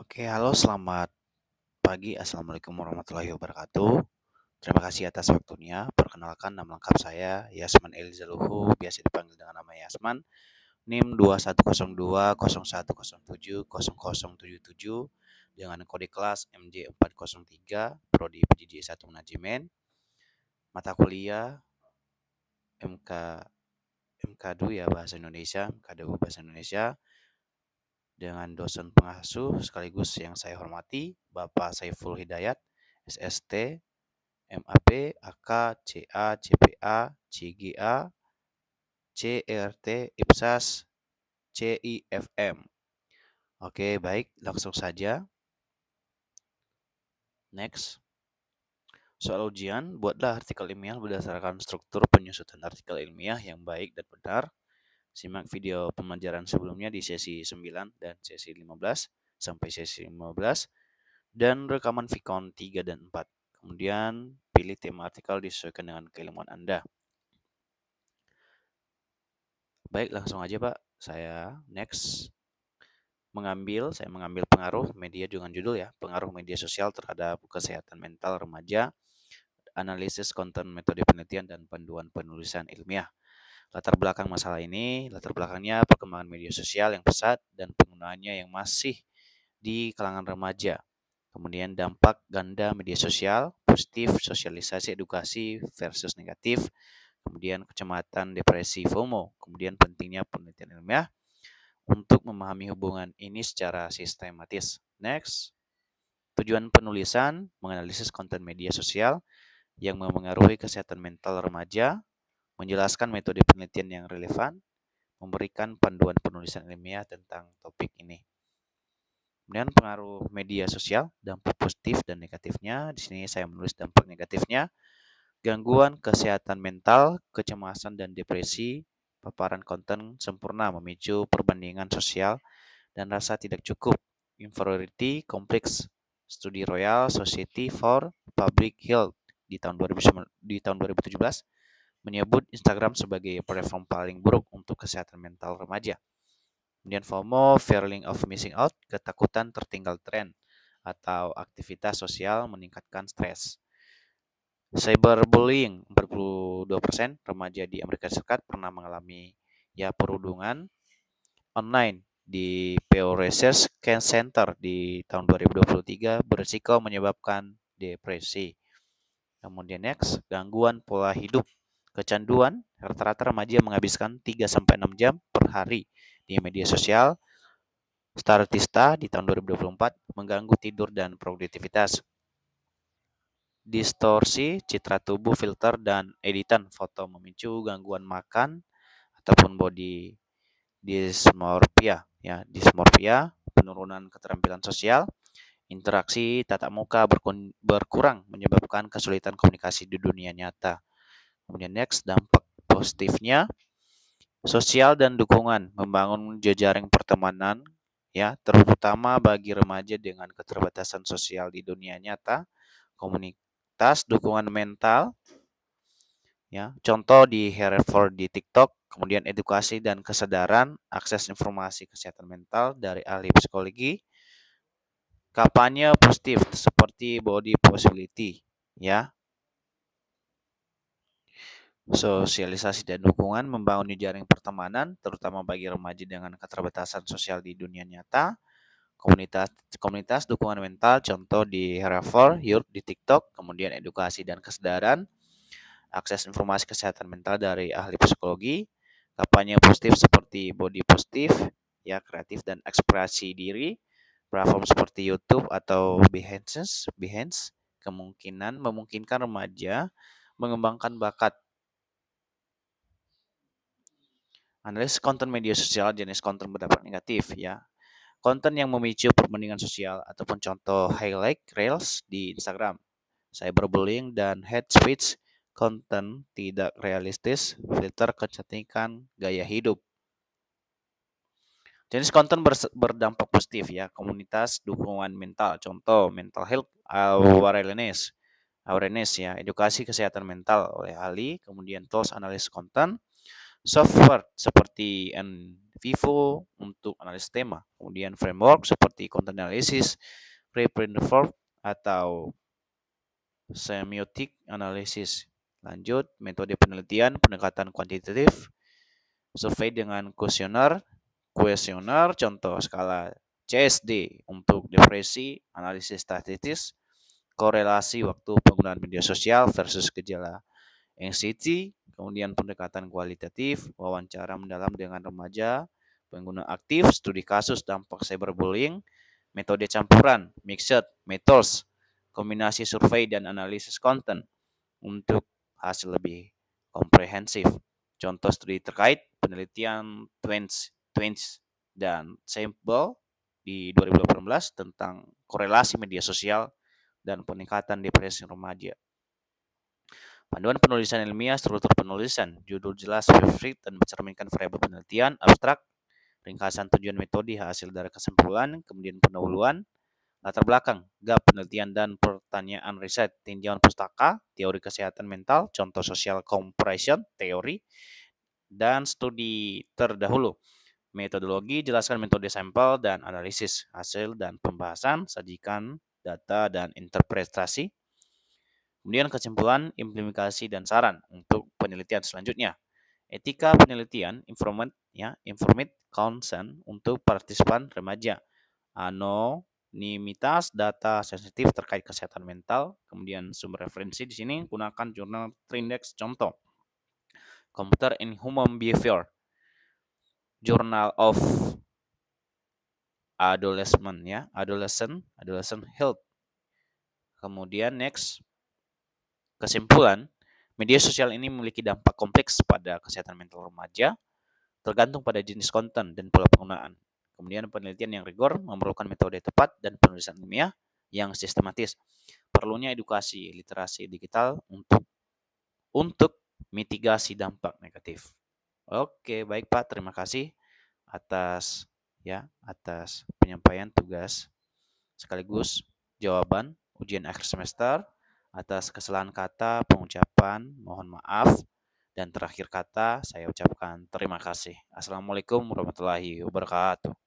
Oke, halo, selamat pagi. Assalamualaikum warahmatullahi wabarakatuh. Terima kasih atas waktunya. Perkenalkan, nama lengkap saya Yasman Elizaluhu, biasa dipanggil dengan nama Yasman. NIM 210201070077 dengan kode kelas MJ403, Prodi PJJ 1 Manajemen, mata kuliah MK MK2 ya Bahasa Indonesia, MK2 Bahasa Indonesia, dengan dosen pengasuh sekaligus yang saya hormati, Bapak Saiful Hidayat, SST, MAP, AK, CA, CPA, CGA, CRT, IPSAS, CIFM. Oke, baik, langsung saja. Next. Soal ujian, buatlah artikel ilmiah berdasarkan struktur penyusutan artikel ilmiah yang baik dan benar. Simak video pembelajaran sebelumnya di sesi 9 dan sesi 15 sampai sesi 15 dan rekaman Vicon 3 dan 4. Kemudian pilih tema artikel disesuaikan dengan keilmuan Anda. Baik, langsung aja Pak. Saya next. Saya mengambil pengaruh media dengan judul ya, pengaruh media sosial terhadap kesehatan mental remaja, analisis konten metode penelitian dan panduan penulisan ilmiah. Latar belakang masalah ini, latar belakangnya perkembangan media sosial yang pesat dan penggunaannya yang masih di kalangan remaja. Kemudian dampak ganda media sosial, positif, sosialisasi edukasi versus negatif, kemudian kecemasan, depresi, FOMO, kemudian pentingnya penelitian ilmiah untuk memahami hubungan ini secara sistematis. Next, tujuan penulisan menganalisis konten media sosial yang memengaruhi kesehatan mental remaja, menjelaskan metode penelitian yang relevan, memberikan panduan penulisan ilmiah tentang topik ini. Kemudian pengaruh media sosial, dampak positif dan negatifnya. Di sini saya menulis dampak negatifnya. Gangguan kesehatan mental, kecemasan dan depresi, paparan konten sempurna memicu perbandingan sosial dan rasa tidak cukup. Inferiority Complex, Studi Royal Society for Public Health di tahun 2017 menyebut Instagram sebagai platform paling buruk untuk kesehatan mental remaja. Kemudian FOMO, Feeling of Missing Out, ketakutan tertinggal tren atau aktivitas sosial meningkatkan stres. Cyberbullying, 42% remaja di Amerika Serikat pernah mengalami perundungan online. Di Pew Research Center di tahun 2023 berisiko menyebabkan depresi. Kemudian next, gangguan pola hidup. Kecanduan, rata-rata remaja menghabiskan 3-6 jam per hari di media sosial. Statista di tahun 2024 mengganggu tidur dan produktivitas. Distorsi citra tubuh, filter, dan editan foto memicu gangguan makan ataupun body dysmorphia, penurunan keterampilan sosial, interaksi tatap muka berkurang menyebabkan kesulitan komunikasi di dunia nyata. Kemudian next, dampak positifnya, sosial dan dukungan, membangun jejaring pertemanan terutama bagi remaja dengan keterbatasan sosial di dunia nyata, komunitas dukungan mental, contoh di Hereford di TikTok, kemudian edukasi dan kesadaran, akses informasi kesehatan mental dari ahli psikologi, kampanye positif seperti body positivity, sosialisasi dan dukungan, membangun jaring pertemanan, terutama bagi remaja dengan keterbatasan sosial di dunia nyata, komunitas dukungan mental, contoh di Hereford Youth di TikTok, kemudian edukasi dan kesadaran, akses informasi kesehatan mental dari ahli psikologi, kampanye positif seperti body positif, kreatif dan ekspresi diri, platform seperti YouTube atau Behance memungkinkan remaja mengembangkan bakat. Analisis konten media sosial, jenis konten berdampak negatif, konten yang memicu perbandingan sosial ataupun contoh highlight reels di Instagram, cyberbullying dan hate speech, konten tidak realistis, filter kecantikan, gaya hidup. Jenis konten berdampak positif, komunitas dukungan mental, contoh mental health awareness, edukasi kesehatan mental oleh ahli, kemudian tools analisis konten, software seperti Vivo untuk analisis tema. Kemudian framework seperti content analysis, reprint form atau semiotic analysis. Lanjut, metode penelitian pendekatan kuantitatif, survei dengan kuesioner, contoh skala CSD untuk depresi, analisis statistis, korelasi waktu penggunaan media sosial versus gejala anxiety, kemudian pendekatan kualitatif, wawancara mendalam dengan remaja, pengguna aktif, studi kasus dampak cyberbullying, metode campuran, mixed methods, kombinasi survei dan analisis konten untuk hasil lebih komprehensif. Contoh studi terkait penelitian Twins dan Sample di 2018 tentang korelasi media sosial dan peningkatan depresi remaja. Panduan penulisan ilmiah, struktur penulisan, judul jelas, favorite, dan mencerminkan variabel penelitian, abstrak, ringkasan tujuan metode, hasil dari kesimpulan, kemudian pendahuluan, latar belakang, gap penelitian dan pertanyaan riset, tinjauan pustaka, teori kesehatan mental, contoh social compression, teori, dan studi terdahulu. Metodologi, jelaskan metode sampel dan analisis, hasil dan pembahasan, sajikan data dan interpretasi. Kemudian kesimpulan, implementasi dan saran untuk penelitian selanjutnya. Etika penelitian, informate consent untuk partisipan remaja. Anonimitas data sensitif terkait kesehatan mental. Kemudian sumber referensi di sini gunakan jurnal Trindex contoh. Computer in Human Behavior, Journal of Adolescent Health. Kemudian next, kesimpulan, media sosial ini memiliki dampak kompleks pada kesehatan mental remaja, tergantung pada jenis konten dan pola penggunaan. Kemudian penelitian yang rigor memerlukan metode tepat dan penulisan ilmiah yang sistematis. Perlunya edukasi literasi digital untuk mitigasi dampak negatif. Oke, baik Pak, terima kasih atas penyampaian tugas sekaligus jawaban ujian akhir semester. Atas kesalahan kata, pengucapan, mohon maaf. Dan terakhir kata, saya ucapkan terima kasih. Assalamualaikum warahmatullahi wabarakatuh.